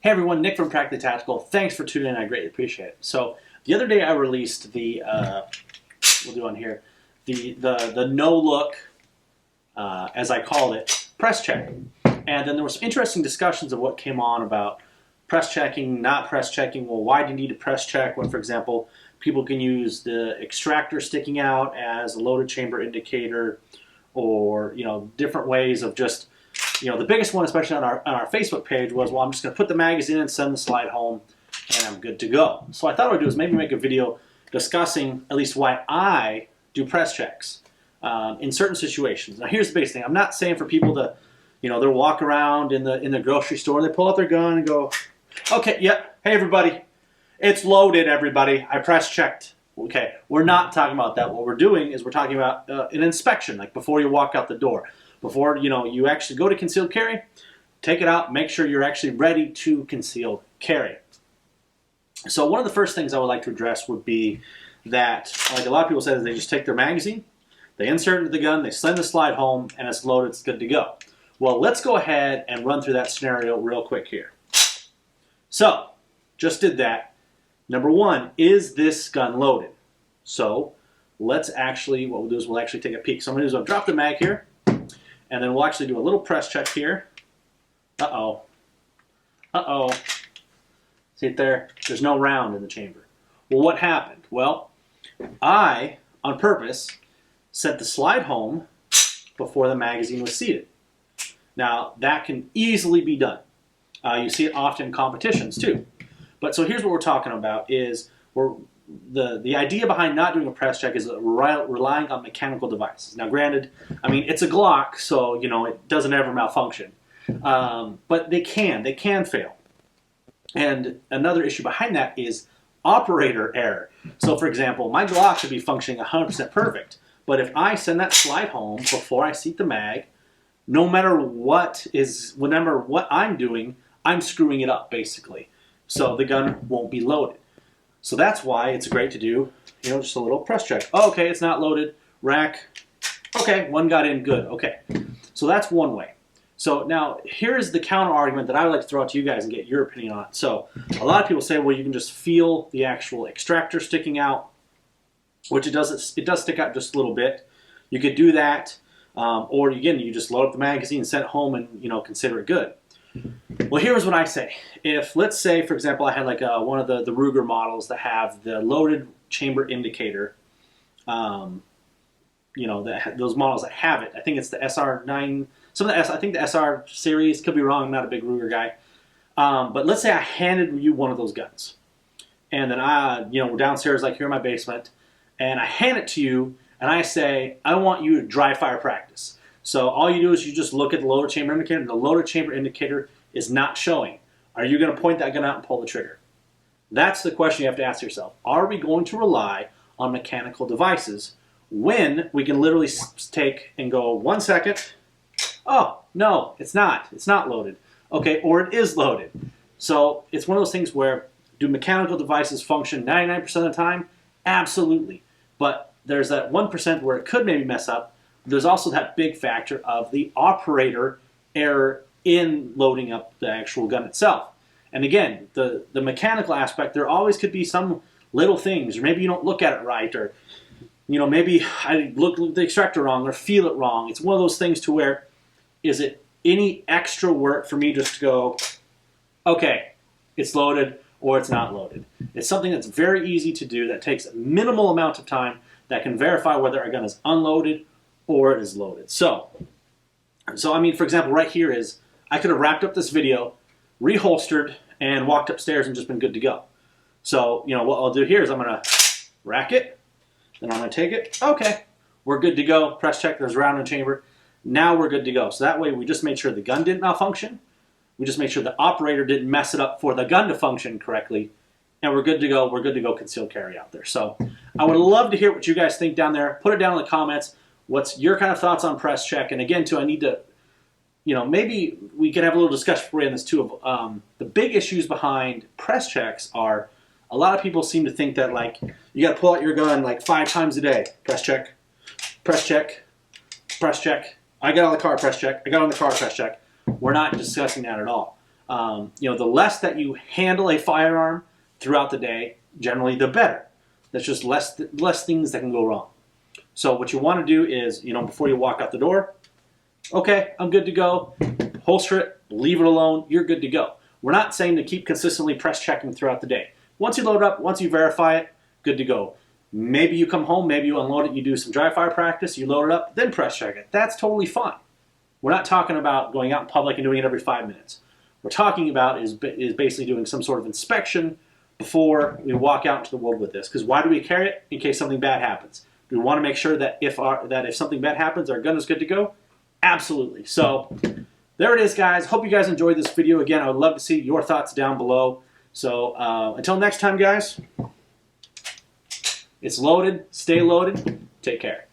Hey everyone, Nick from Practically Tactical. Thanks for tuning in. I greatly appreciate it. So the other day I released the we'll do on here the no look, as I called it, press check. And then there were some interesting discussions of what came on about press checking, not press checking. Well, why do you need to press check when, for example, people can use the extractor sticking out as a loaded chamber indicator, or different ways of just. The biggest one, especially on our Facebook page, was, well, I'm just going to put the magazine and send the slide home, and I'm good to go. So I thought what I'd do is maybe make a video discussing at least why I do press checks in certain situations. Now, here's the biggest thing. I'm not saying for people to, they'll walk around in the grocery store and they pull out their gun and go, okay, yep, hey everybody, it's loaded, everybody. I press checked. Okay, we're not talking about that. What we're doing is we're talking about an inspection, like before you walk out the door. Before you actually go to concealed carry, take it out, make sure you're actually ready to concealed carry. So one of the first things I would like to address would be that, like a lot of people say, is they just take their magazine, they insert it into the gun, they send the slide home, and it's loaded, it's good to go. Well, let's go ahead and run through that scenario real quick here. So, just did that. Number one, is this gun loaded? So, let's actually, what we'll do is we'll actually take a peek. So I'm going to do is I'll drop the mag here. And then we'll actually do a little press check here. Uh-oh. Uh-oh. See it there? There's no round in the chamber. Well, what happened? Well, I, on purpose, sent the slide home before the magazine was seated. Now, that can easily be done. You see it often in competitions, too. But so here's what we're talking about is the idea behind not doing a press check is relying on mechanical devices. Now, granted, I mean, it's a Glock, so, it doesn't ever malfunction. But they can fail. And another issue behind that is operator error. So, for example, my Glock should be functioning 100% perfect. But if I send that slide home before I seat the mag, no matter what I'm doing, I'm screwing it up, basically. So the gun won't be loaded. So that's why it's great to do, just a little press check. Oh, okay, it's not loaded. Rack. Okay, one got in. Good. Okay. So that's one way. So now here's the counter argument that I would like to throw out to you guys and get your opinion on it. So a lot of people say, well, you can just feel the actual extractor sticking out, which it does stick out just a little bit. You could do that, or again, you just load up the magazine, send it home, and consider it good. Well, here's what I say. If, let's say, for example, I had like one of the Ruger models that have the loaded chamber indicator, those models that have it. I think it's the SR9, I think the SR series, could be wrong, I'm not a big Ruger guy. But let's say I handed you one of those guns. And then we're downstairs, like here in my basement, and I hand it to you, and I say, I want you to dry fire practice. So all you do is you just look at the loaded chamber indicator, and the loaded chamber indicator is not showing. Are you going to point that gun out and pull the trigger? That's the question you have to ask yourself. Are we going to rely on mechanical devices when we can literally take and go 1 second? Oh, no, it's not. It's not loaded. Okay, or it is loaded. So it's one of those things where, do mechanical devices function 99% of the time? Absolutely. But there's that 1% where it could maybe mess up. There's also that big factor of the operator error in loading up the actual gun itself. And again, the mechanical aspect, there always could be some little things, or maybe you don't look at it right, or maybe I look at the extractor wrong or feel it wrong. It's one of those things to where, is it any extra work for me just to go, okay, it's loaded or it's not loaded? It's something that's very easy to do, that takes a minimal amount of time, that can verify whether a gun is unloaded or it is loaded. So I mean, for example, right here is, I could have wrapped up this video, reholstered, and walked upstairs and just been good to go. So, what I'll do here is I'm going to rack it, then I'm going to take it. Okay, we're good to go. Press check, there's a round in the chamber. Now we're good to go. So that way we just made sure the gun didn't malfunction. We just made sure the operator didn't mess it up for the gun to function correctly. And we're good to go. We're good to go concealed carry out there. So I would love to hear what you guys think down there. Put it down in the comments. What's your kind of thoughts on press check? And again, too, I need to, maybe we can have a little discussion for you on this too. The big issues behind press checks are, a lot of people seem to think that, like, you got to pull out your gun like 5 times a day. Press check, press check, press check. I got on the car, press check. I got on the car, press check. We're not discussing that at all. You know, the less that you handle a firearm throughout the day, generally the better. There's just less things that can go wrong. So what you want to do is, you know, before you walk out the door, okay, I'm good to go. Holster it, leave it alone, you're good to go. We're not saying to keep consistently press checking throughout the day. Once you load it up, once you verify it, good to go. Maybe you come home, maybe you unload it, you do some dry fire practice, you load it up, then press check it. That's totally fine. We're not talking about going out in public and doing it every 5 minutes. What we're talking about is basically doing some sort of inspection before we walk out into the world with this. Because why do we carry it? In case something bad happens. Do we want to make sure that if something bad happens, our gun is good to go? Absolutely. So there it is, guys. Hope you guys enjoyed this video. Again, I would love to see your thoughts down below. So until next time, guys, it's loaded. Stay loaded. Take care.